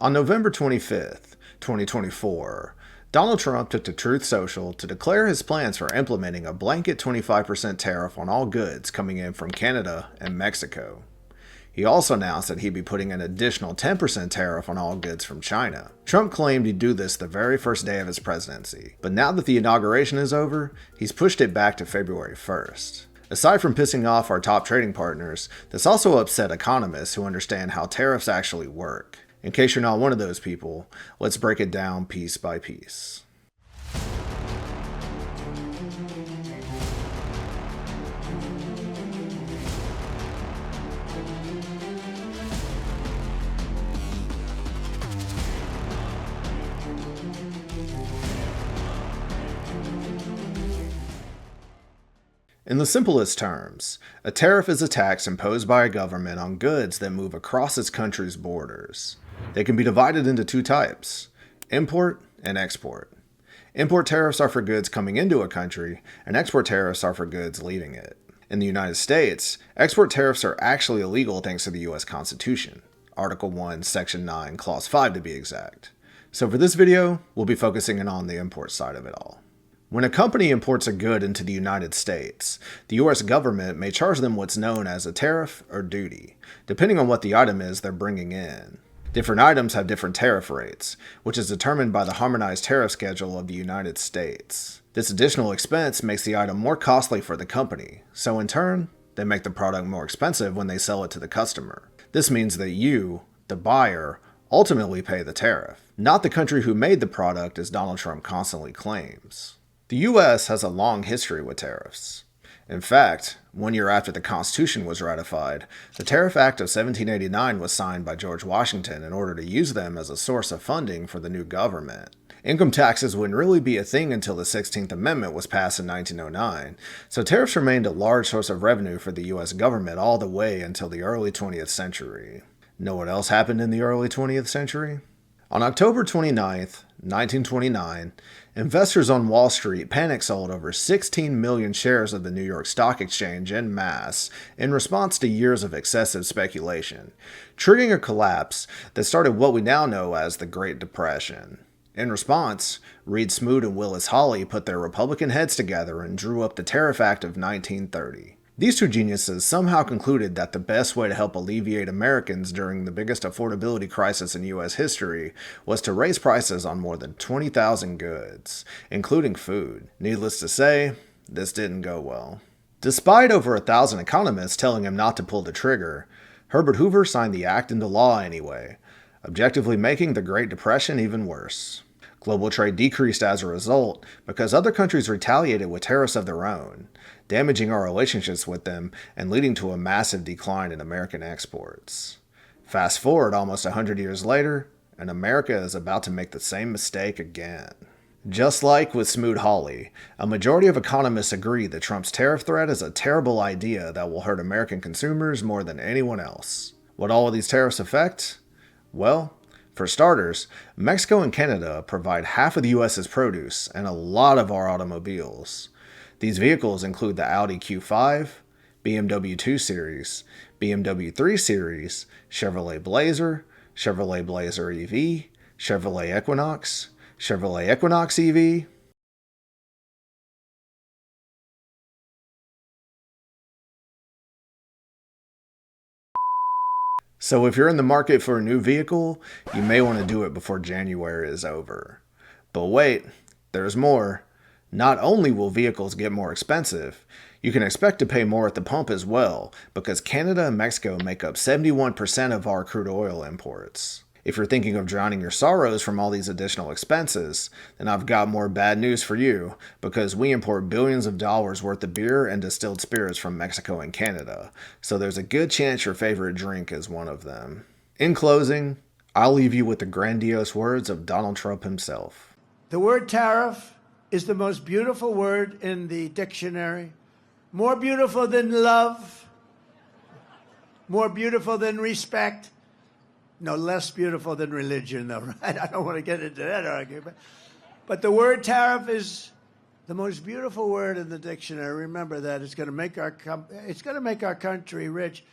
On November 25th, 2024, Donald Trump took to Truth Social to declare his plans for implementing a blanket 25% tariff on all goods coming in from Canada and Mexico. He also announced that he'd be putting an additional 10% tariff on all goods from China. Trump claimed he'd do this the very first day of his presidency, but now that the inauguration is over, he's pushed it back to February 1st. Aside from pissing off our top trading partners, this also upset economists who understand how tariffs actually work. In case you're not one of those people, let's break it down piece by piece. In the simplest terms, a tariff is a tax imposed by a government on goods that move across its country's borders. They can be divided into two types: import and export. Import tariffs are for goods coming into a country, and export tariffs are for goods leaving it. In the United States, export tariffs are actually illegal thanks to the US Constitution, Article 1, Section 9, Clause 5 to be exact. So for this video, we'll be focusing in on the import side of it all. When a company imports a good into the United States, the US government may charge them what's known as a tariff or duty, depending on what the item is they're bringing in. Different items have different tariff rates, which is determined by the harmonized tariff schedule of the United States. This additional expense makes the item more costly for the company, so in turn, they make the product more expensive when they sell it to the customer. This means that you, the buyer, ultimately pay the tariff, not the country who made the product, as Donald Trump constantly claims. The US has a long history with tariffs. In fact, 1 year after the Constitution was ratified, the Tariff Act of 1789 was signed by George Washington in order to use them as a source of funding for the new government. Income taxes wouldn't really be a thing until the 16th Amendment was passed in 1909, so tariffs remained a large source of revenue for the US government all the way until the early 20th century. Know what else happened in the early 20th century? On October 29, 1929, investors on Wall Street panic sold over 16 million shares of the New York Stock Exchange en masse in response to years of excessive speculation, triggering a collapse that started what we now know as the Great Depression. In response, Reed Smoot and Willis Hawley put their Republican heads together and drew up the Tariff Act of 1930. These two geniuses somehow concluded that the best way to help alleviate Americans during the biggest affordability crisis in US history was to raise prices on more than 20,000 goods, including food. Needless to say, this didn't go well. Despite over 1,000 economists telling him not to pull the trigger, Herbert Hoover signed the act into law anyway, objectively making the Great Depression even worse. Global trade decreased as a result because other countries retaliated with tariffs of their own, damaging our relationships with them and leading to a massive decline in American exports. Fast forward almost 100 years later, and America is about to make the same mistake again. Just like with Smoot-Hawley, a majority of economists agree that Trump's tariff threat is a terrible idea that will hurt American consumers more than anyone else. What all of these tariffs affect? Well, for starters, Mexico and Canada provide half of the US's produce and a lot of our automobiles. These vehicles include the Audi Q5, BMW 2 Series, BMW 3 Series, Chevrolet Blazer, Chevrolet Blazer EV, Chevrolet Equinox, Chevrolet Equinox EV, so if you're in the market for a new vehicle, you may want to do it before January is over. But wait, there's more. Not only will vehicles get more expensive, you can expect to pay more at the pump as well, because Canada and Mexico make up 71% of our crude oil imports. If you're thinking of drowning your sorrows from all these additional expenses, then I've got more bad news for you, because we import billions of dollars worth of beer and distilled spirits from Mexico and Canada, so there's a good chance your favorite drink is one of them. In closing, I'll leave you with the grandiose words of Donald Trump himself. The word tariff is the most beautiful word in the dictionary. More beautiful than love, more beautiful than respect. No, less beautiful than religion, though, right? I don't want to get into that argument. But the word tariff is the most beautiful word in the dictionary. Remember that. It's going to make our country rich.